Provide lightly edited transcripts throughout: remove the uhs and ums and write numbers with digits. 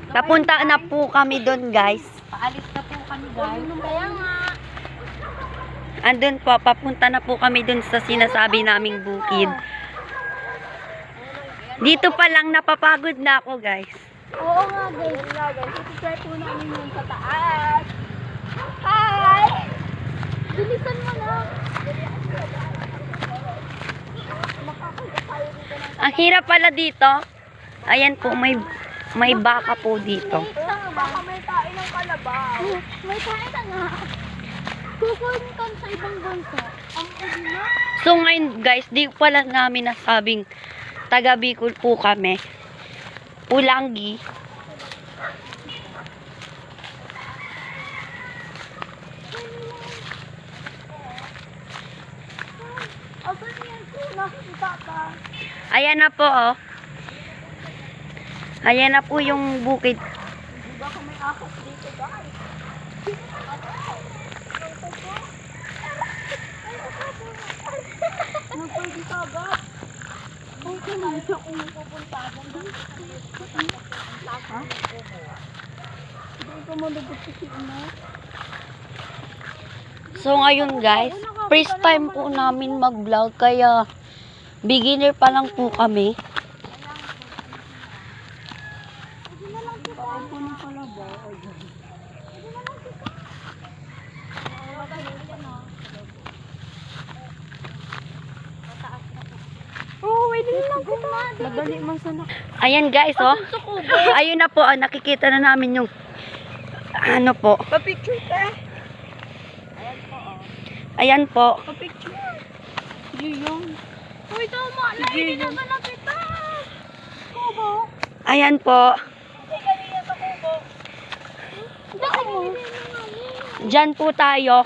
Papunta na po kami doon, guys. Paalis na po kami, guys. Kaya nga. Andun po, papunta na po kami doon sa sinasabi naming bukid. Dito pa lang napapagod na ako, guys. Oo nga, guys. Iti-try po namin yung sa taas. Hi! Bilisan mo na. Ang hirap pala dito. Ayan po, may baka po dito. Baka may tae ng kalabaw. May tae na nga. Kukunin ka sa ibang bansa. Ang na. So ngayon, guys, di pala namin nasabing taga Bicol po kami. Ulanggi. Asan yan po? Nakita ka. Ayan na po, oh. Ayan na po yung bukid. Di ba kung may akos dito, guys? Nagpwede ka ba? Okay na siya kung pupunta doon. Ha? Hindi ka malabot kasi ina. So ngayon, guys, first time po namin mag-vlog, kaya beginner pa lang po kami. Ako na pala ba? Oh, wait lang kita. Madali man sana. Ayan, guys, oh. Ayun na po, oh, nakikita na namin yung ano po. Pa-picture ka. Ayan po. Pa-picture. Giyong. Uy, tama. Hindi na malapit ah. Kubo. Ayan po. Diyan po tayo.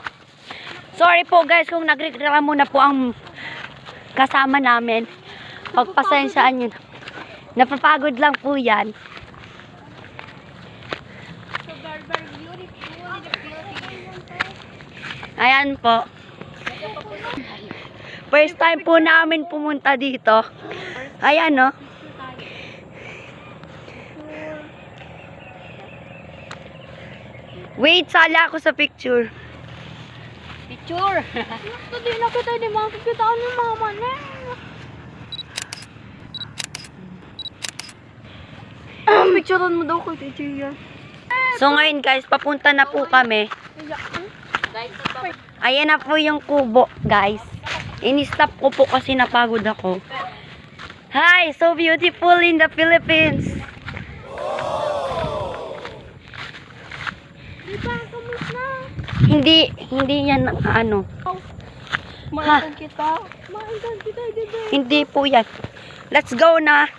Sorry po, guys, kung nagreklamo na po ang kasama namin. Pagpasensyaan nyo. Napapagod lang po yan. Ayan po. First time po namin pumunta dito. Ayan, no? Wait, sala ako sa picture. Picture. Hindi na kita, di makikita ni mama na. Picturean mo daw ko, teacher. So ngayon, guys, papunta na po kami. Ayan na po yung kubo, guys. In-stop ko po kasi napagod ako. Hi, so beautiful in the Philippines. Di ba, kamus na? Hindi yan ano. Maitan kita. Maitan kita, di ba? Hindi po yan. Let's go na.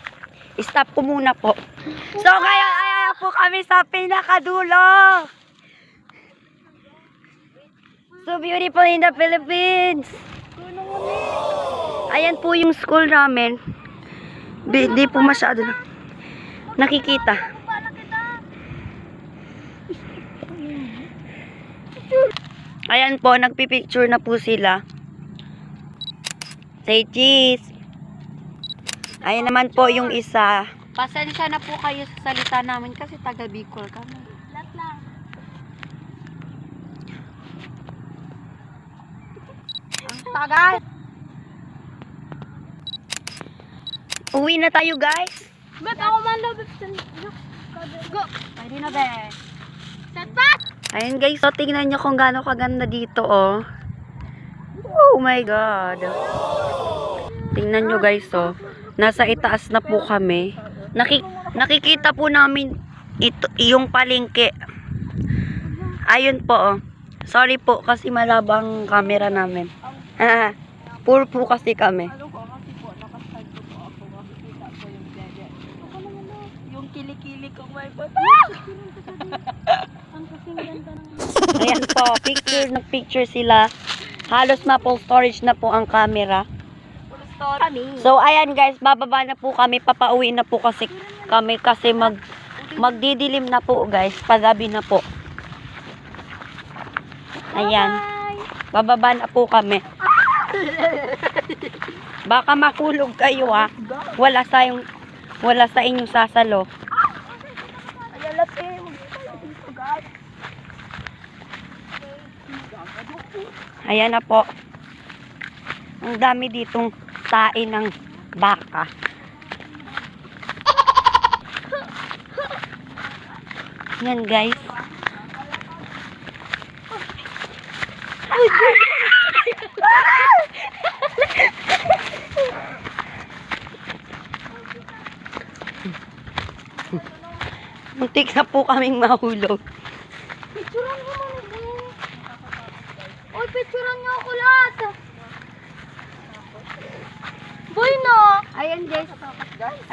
Stop ko muna po. So ngayon, ayan po kami sa pinakadulo. So beautiful in the Philippines. Ayan po yung school namin. Hindi po masyado nakikita. Ayan po, nagpipicture na po sila. Say cheese. Ayan naman po yung isa. Pasensya na po kayo sa salita namin kasi taga Bicol kami. Lahat lang. Ang tagal. Uwi na tayo, guys. Ba't ako man labit sa... Go! Pwede na be. Tatpat! Ayan, guys, so tingnan nyo kung gaano kaganda dito, oh. Oh my God. Tingnan nyo, guys, oh. Nasa itaas na po kami. Nakikita po namin ito, yung palengke. Ayun po, oh. Sorry po kasi malabang camera namin. Poor po kasi kami. Ano ko kasi po, nakaside ko po ako. Makikita ko yung dede. Ako naman na. Yung kilikili kong may bata. Ang kasing ganda ng... Ayan po, nag-picture sila. Halos ma-full storage na po ang camera. So, ayan guys, bababa na po kami. Papauwi na po kasi kami kasi magdidilim na po guys. Pagabi na po. Ayan. Bababa na po kami. Baka makulog kayo ha. Wala sa inyong sasalo. Ayan na po. Ang dami ditong tae ng baka. Yan guys. Muntik na po kaming mahulog. Picturean mo naman. Oy, picturean niyo ako lahat. Boy, no. Ayan guys.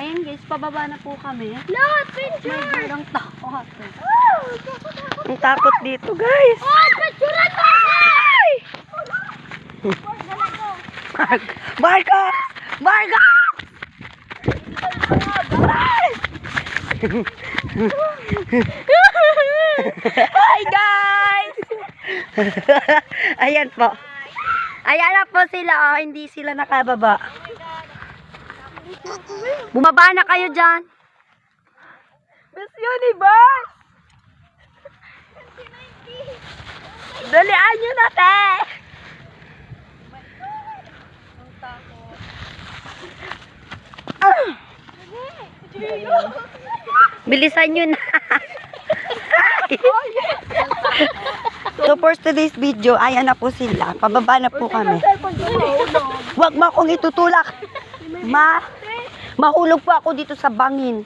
Ayan guys, pababa na po kami. Lahat, May picture. birang takot. Ang takot dito guys. Oh, picturean mo ako. Marcos! Marcos! Hi guys! Ayan po. Ayan na po sila, oh. Hindi sila nakababa. Bumaba na kayo dyan. Miss Universe! Dalian nyo na, te! Bilisan nyo na. So for today's video, ayan na po sila. Pababa na po kami. Huwag mo akong itutulak. Mahulog po ako dito sa bangin.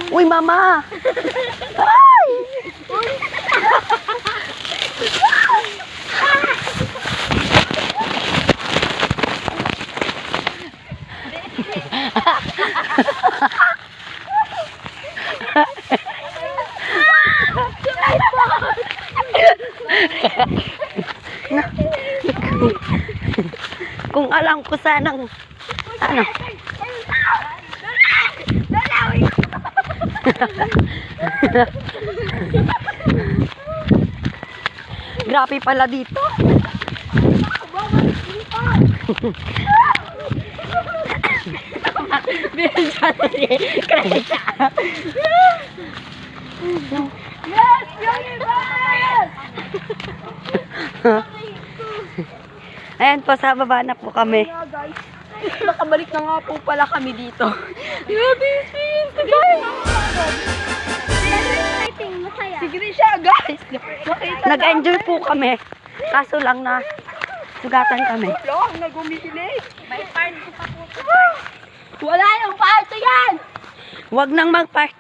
Uy, mama. Ay! Kung alam ko sanang ano. Grabe pala dito. Yes, Universe! Ayan po, sa baba na po kami. Guys, nakabalik na nga po pala kami dito. Grabe, exciting, masaya. Sige siya, guys. Nag-enjoy po kami. Kaso lang na sugatan kami. Long, nagumili. May part pa po. Wala yung part yan! Huwag nang mag-part.